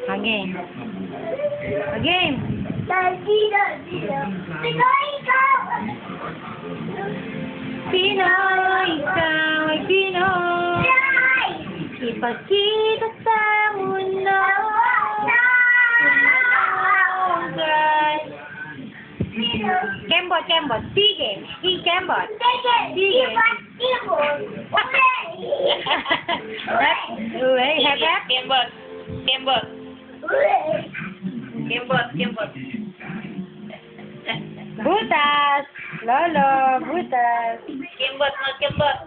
Again. Again. Pinoy, ikaw ay Pinoy. Ipagkita sa mundo. Kembot, kembot. Sige. Kembot. Sige. Uy, hebat. Kembot. Kembot. Kembot. Kembot. Butas. Lolo, butas. Kembot mo, kembot.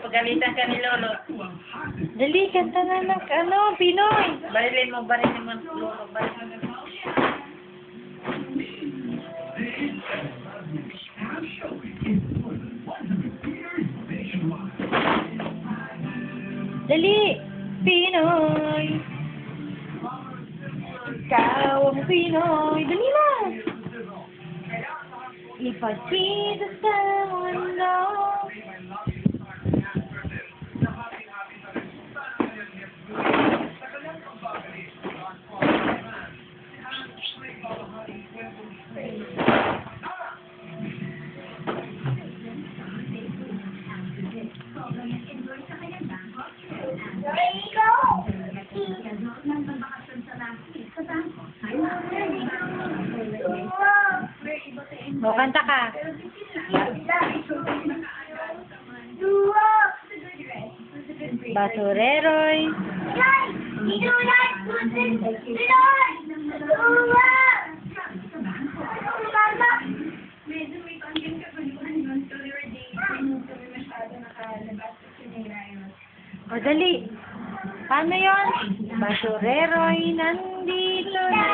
Pagalitan ka ni Lolo. Dali, kanta na ng Pinoy. Barilin mo, Lolo. Barilin mo. Dali, Pinoy. Ikaw ang Pinoy. Dali na. Ipagkita sa mundo. O, kanta ka. Basureroy. O, dali. Paano yun? Basureroy, nandito na.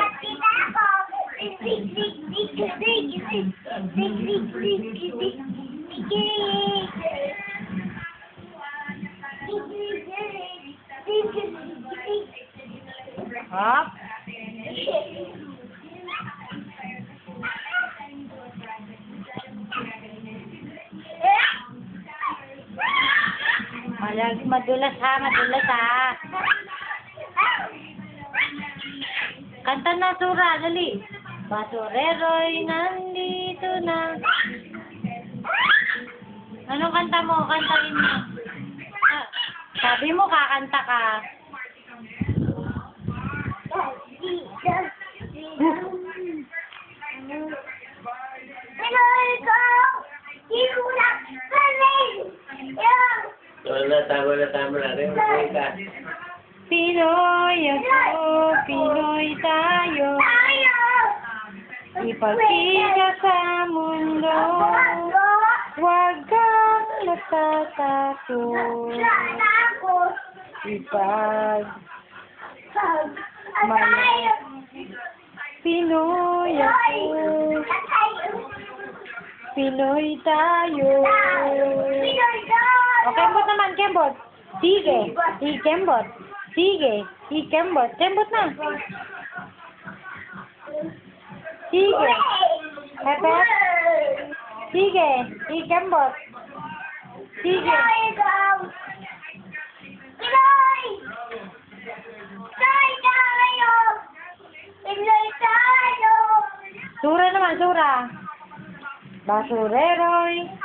Hop. Madulas ha, madulas ha. Kanta na, Sura, dali. Basureroy, nandito na. Anong kanta mo? Kantahin mo. Ah, sabi mo, kakanta ka. Tama na rin. Pinoy ako, Pinoy tayo. Ipagkita sa mundo. Huwag kang natatakot. Pinoy ako, Pinoy tayo. O, kembot naman, kembot. Sige, kembot. Sige, kembot. Kembot na. Sige. Hebat. Sige, kembot. Sige. Sura naman, Sura. Basureroy.